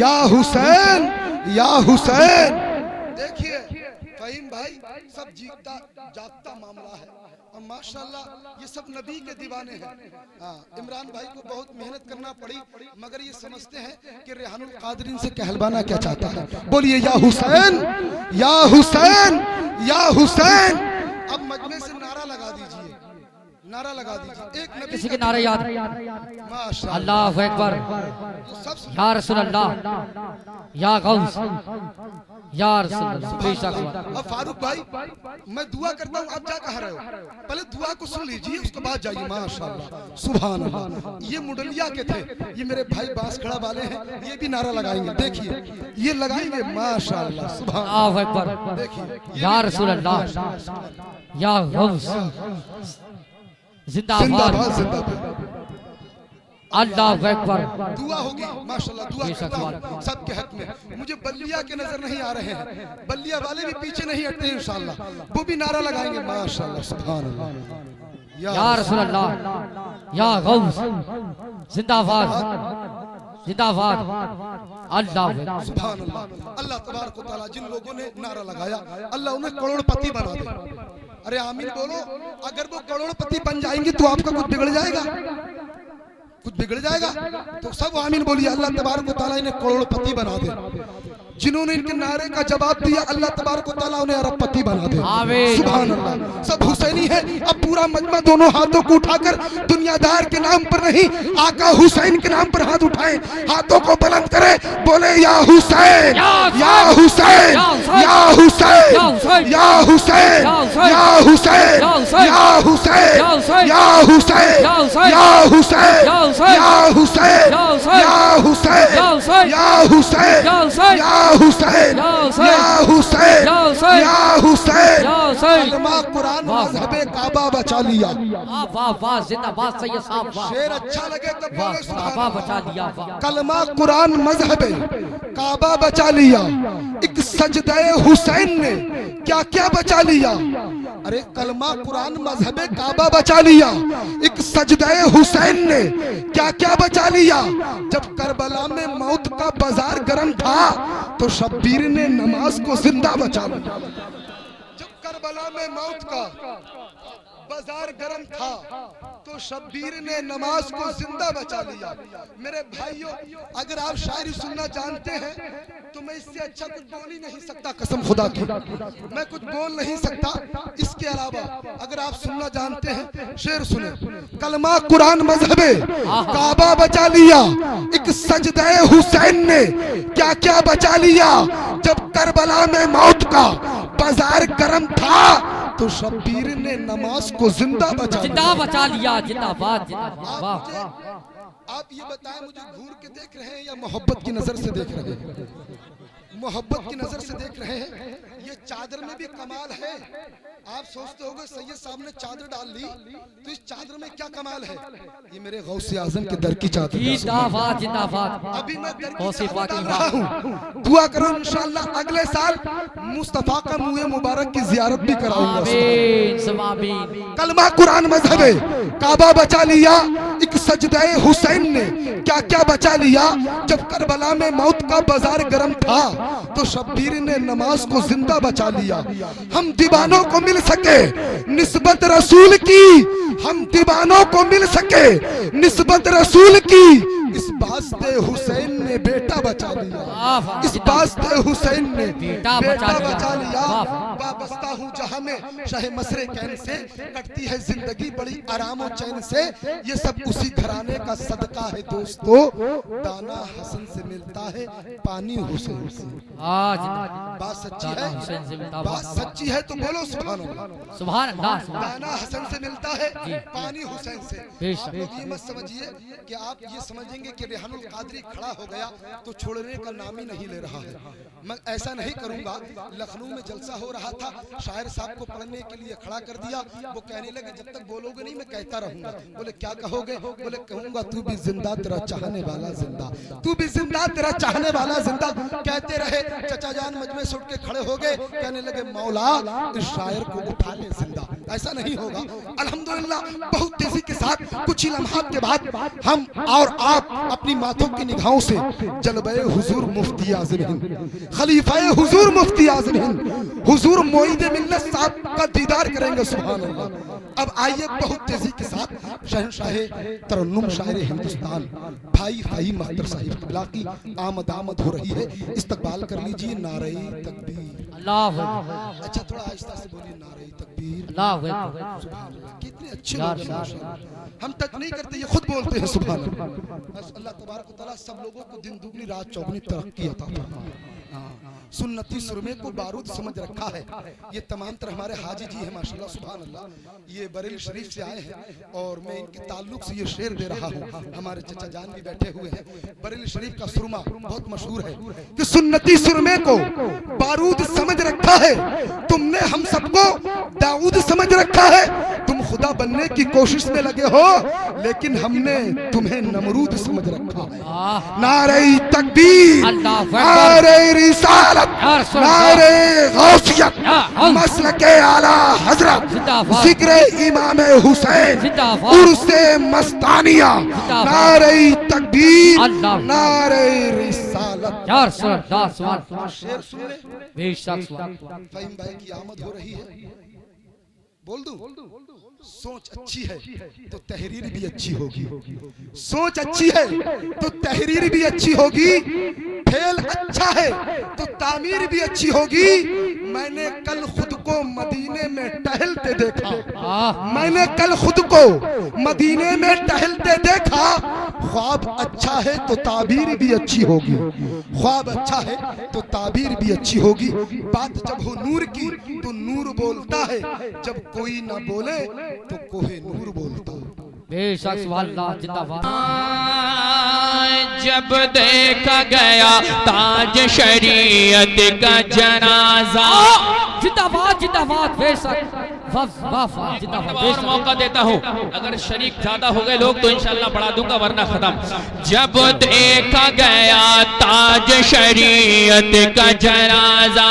या हुसैन या हुसैन। देखिए फहीम भाई, सब जीता जागता मामला है और माशाल्लाह ये सब नबी के दीवाने हैं। हाँ, इमरान भाई को बहुत मेहनत करना पड़ी, मगर ये समझते हैं कि रेहानुल कादरीन से कहलवाना क्या चाहता है। बोलिए या हुसैन या हुसैन या हुसैन। अब मजमे से नारा लगा दीजिए, नारा लगा दीजिए। एक नबी किसी के नारे याद? माशाल्लाह, अल्लाहु अकबर, या रसूल अल्लाह, या गौस, या रसूल अल्लाह। बेशक। अब फारूक भाई, मैं दुआ करता हूँ, आप क्या कह रहे हो? पहले दुआ को सुन लीजिए, उसके बाद जाइए। माशाल्लाह, सुभान अल्लाह। ये मुडलिया के थे, ये मेरे भाई बांसखड़ा वाले हैं, ये भी नारा लगाएंगे। देखिए ये लगाएंगे, माशाल्लाह, सुभान अल्लाहु अकबर। देखिए या रसूल अल्लाह, या गौस, जिंदाबाद, जिंदाबाद जिंदाबाद। अल्लाहु अकबर। दुआ होगी माशाल्लाह, दुआ करता हूं सबके हक में। मुझे बल्लिया के नजर नहीं आ रहे हैं, बल्लिया वाले भी पीछे नहीं हटते हैं इंशाल्लाह, वो भी नारा लगाएंगे। माशाल्लाह, सुभान अल्लाह। या रसूल अल्लाह, या गौस, जिंदाबाद, जिंदाबाद, अल्लाहु अकबर। सुभान अल्लाह। अल्लाह तबारक व तआला जिन लोगों ने नारा लगाया, अल्लाह उन्हें करोड़पति बना दे। अरे आमीन बोलो। अगर वो करोड़पति बन जाएंगे तो आपका कुछ बिगड़ जाएगा, कुछ बिगड़ जाएगा? तो सब आमीन बोलिए। अल्लाह तबारक व तआला इन्हें करोड़पति बना दे। जिन्होंने इनके नारे का जवाब दिया, अल्लाह तबारक व तआला उन्हें अरबपति बना दे। सुभान अल्लाह। सब हुसैनी है। अब पूरा मजमा दोनों हाथों को उठाकर दुनियादार के नाम पर नहीं, आका हुसैन के नाम पर हाथ उठाएं, हाथों को बुलंद करें, बोले या हुसैन या हुसैन या हुसैन या हुसैन या हुसैन या हुसैन या हुसैन या हुसैन या हुसैन या हुसैन या हुसैन या हुसैन या हुसैन या हुसैन। कलमा कुरान मज़हबे काबा बचा लिया। वाह वाह, जिंदाबाद सैयद साहब, वाह। शेर अच्छा लगे तो बोले सुभान वाह, बचा दिया, वाह। कलमा कुरान मज़हबे काबा बचा लिया। एक सजदे हुसैन ने क्या क्या बचा लिया। अरे कलमा कुरान मज़हबे काबा बचा लिया। एक सजदे हुसैन ने क्या क्या बचा लिया। जब करबला में मौत का बाजार गर्म था तो शब्बीर ने नमाज को जिंदा बचा लिया। जब करबला में मौत का बाजार गर्म था तो शब्बीर ने नमाज को जिंदा बचा लिया। मेरे भाइयों, अगर आप शायरी सुनना जानते हैं तो मैं इससे अच्छा कुछ बोल ही नहीं सकता, कसम खुदा की मैं कुछ बोल नहीं सकता इसके अलावा। अगर आप सुनना जानते हैं, शेर सुने। कलमा कुरान मज़हबे काबा बचा लिया। एक सजदे हुसैन ने क्या क्या बचा लिया। जब करबला में मौत का बाजार गर्म था तो शब्बीर ने नमाज को जिंदा बचा लिया। जिंदाबाद, जिंदाबाद। आप ये बताएं, मुझे घूर के देख रहे हैं या मोहब्बत की नजर से देख रहे हैं? मोहब्बत की नजर से देख रहे हैं। ये चादर में भी कमाल है। आप सोचते होंगे सैयद साहब ने चादर डाल ली तो इस चादर में क्या कमाल है। ये मेरे गौसे आजम के दर की चादर है। जिंदाबाद, जिंदाबाद। अभी मैं दर की चादर डाल रहा हूं। दुआ करो इंशाअल्लाह अगले साल मुस्तफा का मुँह मुबारक की जियारत भी कराऊंगा। कलमा कुरान मज़हबे काबा बचा लिया। एक सजदे हुसैन ने क्या क्या बचा लिया। जब करबला में मौत का बाजार गर्म था तो शब्बीर ने नमाज को जिंदा बचा लिया। हम दीवानों को मिल सके निस्बत रसूल की, हम दीवानों को मिल सके निस्बत रसूल की। इस वास्ते हुसैन ने बेटा बचा लिया। इस वास्ते हुसैन ने बेटा बचा लिया। वाबस्ता हूँ जहाँ में शाह मसरे कैन से, कटती है जिंदगी बड़ी आराम और चैन से। ये सब उसी घराने का सदका है दोस्तों। दाना हसन से मिलता है, पानी हुसैन से। बात सच्ची है, बात सच्ची है तो बोलो सुभान अल्लाह, सुभान अल्लाह। दाना हसन से मिलता है, पानी हुसैन से। आप लोग ये मत समझिए कि आप ये समझेंगे कि रेहानुल कादरी खड़ा हो गया तो छोड़ने का नाम ही नहीं ले रहा है। मैं ऐसा नहीं करूंगा। लखनऊ में जलसा हो रहा था, शायर साहब को पढ़ने के लिए खड़ा कर दिया। वो कहने लगे जब तक बोलोगे नहीं मैं कहता रहूंगा। बोले क्या कहोगे? बोले कहूंगा तू भी जिंदा तेरा चाहने वाला जिंदा, तू भी जिंदा तेरा चाहने वाला जिंदा। कहते रहे चचा जान मजमे से उठ के खड़े हो गए, कहने लगे मौला इस शायर को उठा ले जिंदा। ऐसा नहीं होगा। अल्हम्दुलिल्लाह बहुत तेजी के साथ कुछ ही लम्हात के बाद हम और आप अपनी माथों की निगाहों से जलबे हुजूर मुफ्ती आज़म हिंद, खलीफाए हुजूर मुफ्ती आज़म हिंद हुजूर मोईद मिल्लत साहब का दीदार करेंगे। सुभान अल्लाह। अब आइए बहुत तेजी के साथ शहंशाह तरन्नुम शायर हिंदुस्तान भाई भाई महतर साहिब क़िबला की आमद हो रही है, इस्तकबाल कर लीजिए। नारे तकबीर, अल्लाहु अकबर। अच्छा थोड़ा आहिस्ता से बोलिए, नारे तकबीर, अल्लाहु अकबर। सुभान अल्लाह। कितने अच्छे लोग हैं माशाअल्लाह, हम तक नहीं करते, ये खुद बोलते हैं सुभान अल्लाह। बस अल्लाह तबारक व तआला सब लोगों को दिन दुगनी रात चौगुनी तरक्की अता फरमाए। सुन्नती सुरमे को बारूद समझ रखा है। ये तमाम तरह हमारे हाजी जी हैं माशाल्लाह, सुभान अल्लाह। ये बरेली शरीफ से आए हैं और मैं इनके ताल्लुक से ये शेर दे रहा हूँ। हमारे चचा जान भी बैठे हुए हैं। बरेली शरीफ का सुरमा बहुत मशहूर है कि सुन्नती सुरमे को बारूद समझ रखा है, तुमने हम सबको दाऊद समझ रखा है। तुम खुदा बनने की कोशिश में लगे हो, लेकिन हमने तुम्हें नमरूद समझ रखा है। नारे तकबीर, नारे रिसालत, नारे गौसियत, मसलके आला हजरत, जिक्र इमाम हुसैन, उर्से मस्तानिया, नारे तकबीर, नारे रिसालत। शेर सुन ले, बेशक फहीम भाई की आमद हो रही है। बोल दूं, सोच अच्छी है तो तहरीर भी अच्छी होगी, सोच अच्छी है तो तहरीर भी अच्छी होगी, फेल अच्छा है तो तामीर भी अच्छी होगी। मैंने कल खुद को मदीने में टहलते देखा, मैंने कल खुद को मदीने में टहलते देखा। ख्वाब अच्छा है तो ताबीर भी अच्छी होगी, ख्वाब अच्छा है तो ताबीर भी अच्छी होगी। बात जब हो नूर की तो नूर बोलता है, जब कोई ना बोले तो कोहे नूर बोलता है। बेशक सुभान अल्लाह, जिंदाबाद। जब देखा गया ताज शरीयत का जनाजा, जिंदाबाद जिंदाबाद, बेशक जिंदाबाद। और मौका देता हूँ, अगर शरीक ज्यादा हो गए लोग तो इंशाल्लाह बढ़ा दूंगा, वरना खत्म। जब देखा गया ताज शरीयत का जनाजा,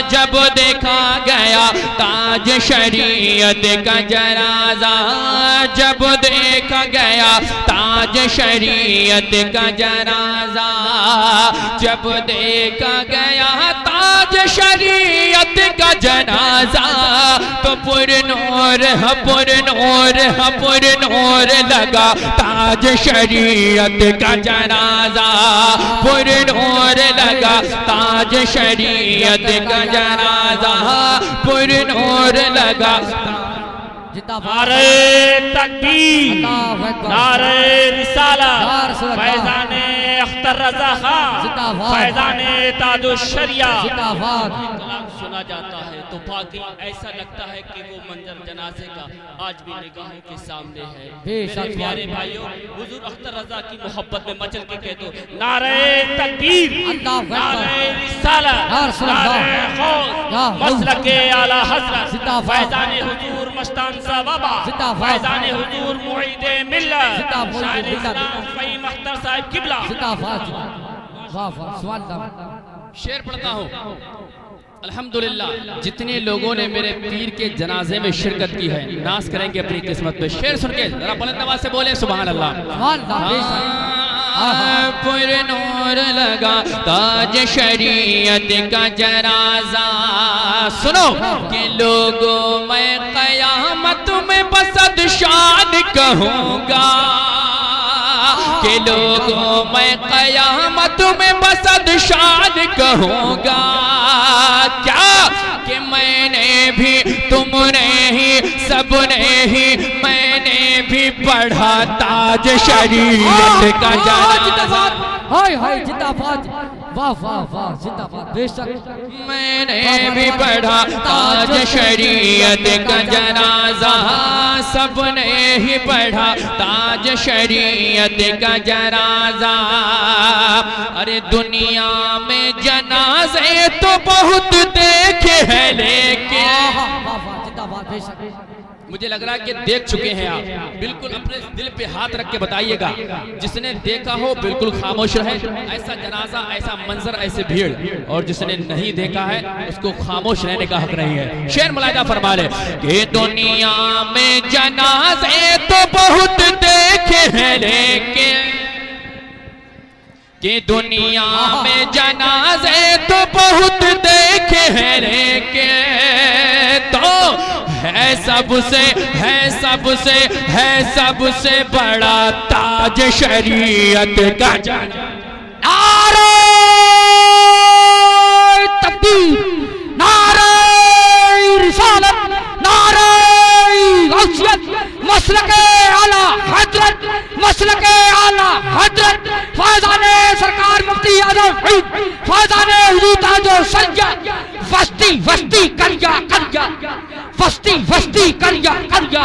जब देखा गया ताज शरीयत का जनाजा, जब देखा गया ताज शरीयत का जनाजा, जब देखा गया ताज शरीयत का जनाजा, तो पुरनूर लगा ताज शरीयत का जनाजा, पुरनूर लगा ताज शरीयत का जनाजा, पुरनूर लगा। नारे तकबीर, नारे रिसालत, फैज़ाने अख्तर रज़ा खान, फैज़ाने ताजुश्शरिया। सुना जाता है तो बाकी ऐसा लगता है कि वो मंजर जनाजे का आज भी निगाहों के सामने है। मेरे प्यारे भाइयों, हुजूर अख्तर रज़ा की मोहब्बत में मचल के कह दो, नारे तकबीर, नारे रिसालत, नारे गौस, मसलके आला हज़रत, फैज़ाने हुजूर मस्तान सा बाबा, फैज़ाने हुजूर मुईदे मिल्लत, शायर इस्लाम फहीम अख्तर साहिब क़िबला। शेर पढ़ता हूँ। अल्हम्दुलिल्लाह, जितने लोगों ने मेरे पीर के जनाजे में शिरकत की है, नाज करेंगे अपनी किस्मत पे। शेर सुन के जरा बुलंद आवाज से बोले सुभान अल्लाह। पुरनूर लगा ताज शरीयत का जनाजा, सुनो कि लोगों मैं क़यामत में बसद शान कहूँगा, कि लोगों मैं क़यामत में बसद शान कहूँगा। क्या कि मैंने भी, तुमने ही, सबने ही, मैंने भी पढ़ा ताज शरीयत का जनाजा। हाय हाय जिंदाबाद, वाह वाह वाह, जिंदाबाद, बेशक। मैंने भी पढ़ा ताज शरीयत का जनाजा, सबने ही पढ़ा ताज शरीयत का जनाजा। अरे दुनिया में जनाजे तो बहुत देखे हैं, लेकिन जिंदाबाद, बेशक। मुझे लग रहा है कि देख चुके हैं आप। बिल्कुल अपने दिल पे हाथ रख के बताइएगा, जिसने देखा हो बिल्कुल खामोश रहे। ऐसा जनाजा, ऐसा मंजर, ऐसे भीड़, और जिसने नहीं देखा है उसको खामोश रहने का हक नहीं है। शेर मुलाहिजा फरमा ले कि दुनिया में जनाजे तो बहुत देखे हैं, लेकिन कि दुनिया में जनाजे तो बहुत देखे हैं लेके तो है सबसे बड़ा ताज शरीयत का नारे तकबीर, नारे रिसालत, नारे गौसियत, मसलके आला हजरत, मसलके आला हजरत फैजाने सरकार मुफ्ती आजम फैजाने हुजूर ताजो सरिया वस्ती वस्ती करिया करिया वस्ती वस्ती करिया करिया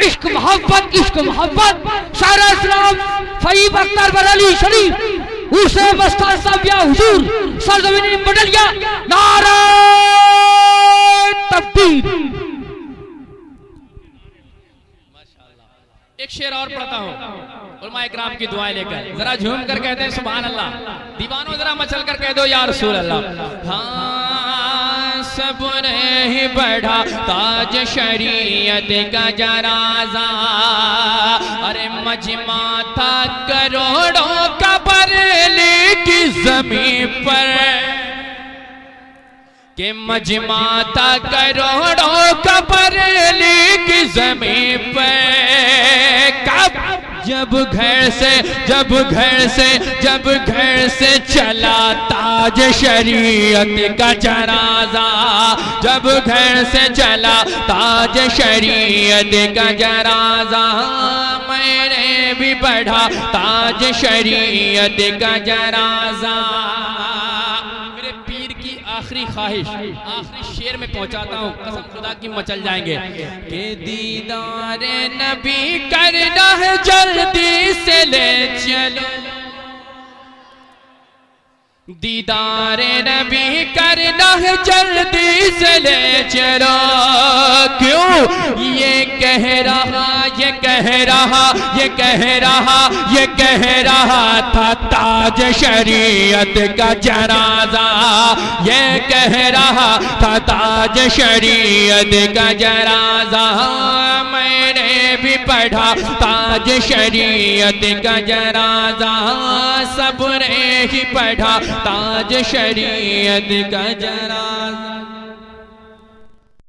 इश्क मोहब्बत शायर इस्लाम फईब अख्तर बरेली शरीफ उसे मस्तान साहब या हुजूर सरजमीनी मडलिया नारे तकबीर। एक शेर और पढ़ता हूँ उलमा इकराम की दुआएं लेकर, जरा झूम कर कहते हैं सुभान अल्लाह। दीवानों जरा मचल कर कह दो या रसूल अल्लाह। हाँ सबने ही बढ़ा ताज शरीयत का जनाजा, अरे मजमा था करोड़ों का बरेली की जमीन पर, के मजमा था करोड़ों का बरेली की जमीन पर। कब जब घर से चला ताज शरीयत का जनाजा, जब घर से चला ताज शरीयत का जनाजा, मैंने भी बढ़ा ताज शरीयत का जनाजा। मेरे पीर की आखिरी ख्वाहिश आखिरी शेर में पहुंचाता हूँ, कसम खुदा की मचल जाएंगे कि दीदार नबी करना है जल्दी से ले चलो, दीदार नबी करना है जल्दी से ले चलो। क्यों ये कह रहा था ताज शरीयत का जनाजा, ये कह रहा था ताज शरीयत का जनाजा। मैंने भी पढ़ा ताज शरीयत का जनाजा, सबने ही पढ़ा ताज शरीयत का जनाजा।